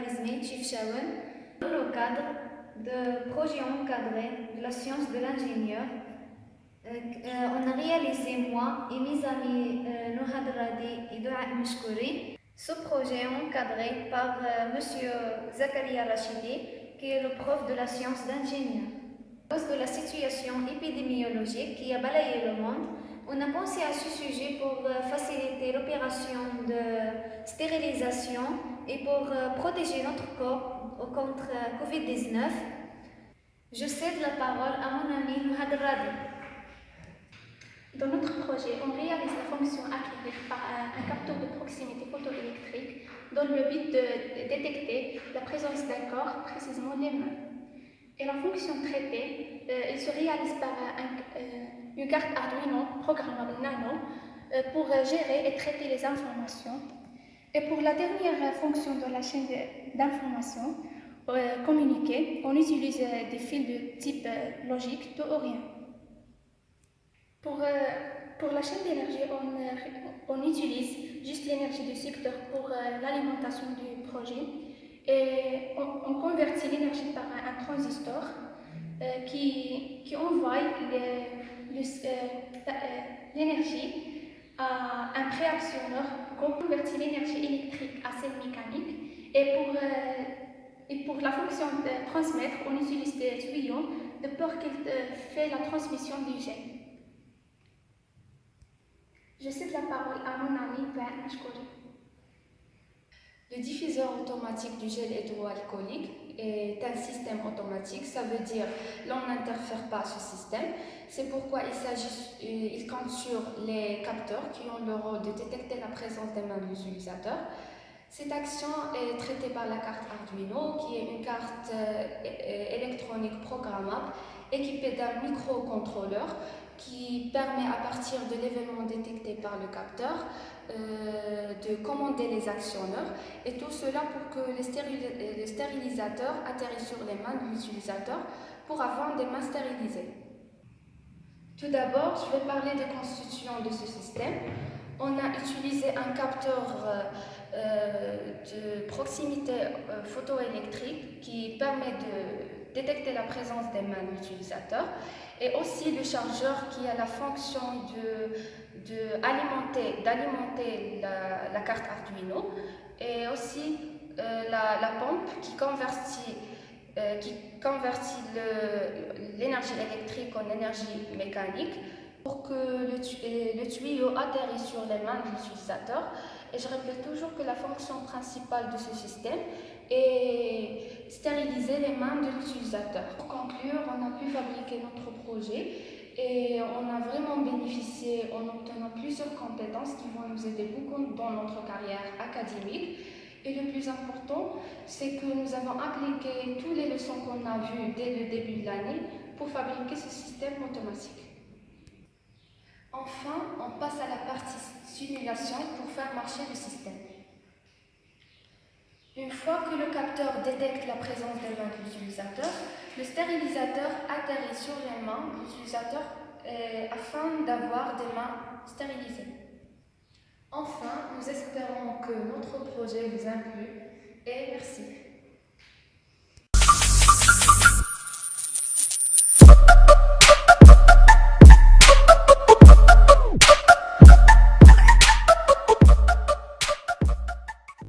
Kharizmi Chifchaouen dans le cadre de projets encadrés de la science de l'ingénieur. On a réalisé, moi et mes amis Nouhad Radi et Doua Mishkouri, ce projet encadré par M. Zakaria Rachidi, qui est le prof de la science d'ingénieur. À cause de la situation épidémiologique qui a balayé le monde, on a pensé à ce sujet pour faciliter l'opération de stérilisation et pour protéger notre corps contre Covid-19. Je cède la parole à mon ami Nouhad Radi. Dans notre projet, on réalise la fonction acquise par un capteur de proximité photoélectrique dans le but de détecter la présence d'un corps, précisément les mains. Et la fonction traitée, elle se réalise par une carte Arduino programmable Nano pour gérer et traiter les informations. Et pour la dernière fonction de la chaîne d'information communiquée, on utilise des fils de type logique tout ou rien. Pour la chaîne d'énergie, on utilise juste l'énergie du secteur pour l'alimentation du projet et on convertit l'énergie par un transistor qui envoie l'énergie à un préactionneur qu'on convertit l'énergie électrique à celle mécanique et pour la fonction de transmettre, on utilise des tuyaux de peur qu'elle fait la transmission du gène. Je cède la parole à mon ami Doua Mishkouri. Le diffuseur automatique du gel hydroalcoolique est un système automatique, ça veut dire l'on n'interfère pas à ce système. C'est pourquoi il compte sur les capteurs qui ont le rôle de détecter la présence des mains de l'utilisateur. Cette action est traitée par la carte Arduino, qui est une carte électronique programmable équipée d'un microcontrôleur qui permet à partir de l'événement détecté par le capteur de commander les actionneurs et tout cela pour que les stérilisateurs atterrissent sur les mains de l'utilisateur pour avoir des mains stérilisées. Tout d'abord, je vais parler de constitution de ce système. On a utilisé un capteur de proximité photoélectrique qui permet de détecter la présence des mains de l'utilisateur et aussi le chargeur qui a la fonction d'alimenter la carte Arduino et aussi la pompe qui convertit l'énergie électrique en énergie mécanique pour que le tuyau atterrisse sur les mains de l'utilisateur. Et je répète toujours que la fonction principale de ce système est stériliser les mains de l'utilisateur. Pour conclure, on a pu fabriquer notre projet et on a vraiment bénéficié en obtenant plusieurs compétences qui vont nous aider beaucoup dans notre carrière académique. Et le plus important, c'est que nous avons appliqué toutes les leçons qu'on a vues dès le début de l'année pour fabriquer ce système automatique. Enfin, on passe à la partie simulation pour faire marcher le système. Une fois que le capteur détecte la présence des mains de l'utilisateur, le stérilisateur atterrit sur les mains de l'utilisateur afin d'avoir des mains stérilisées. Enfin, nous espérons que notre projet vous a plu et merci.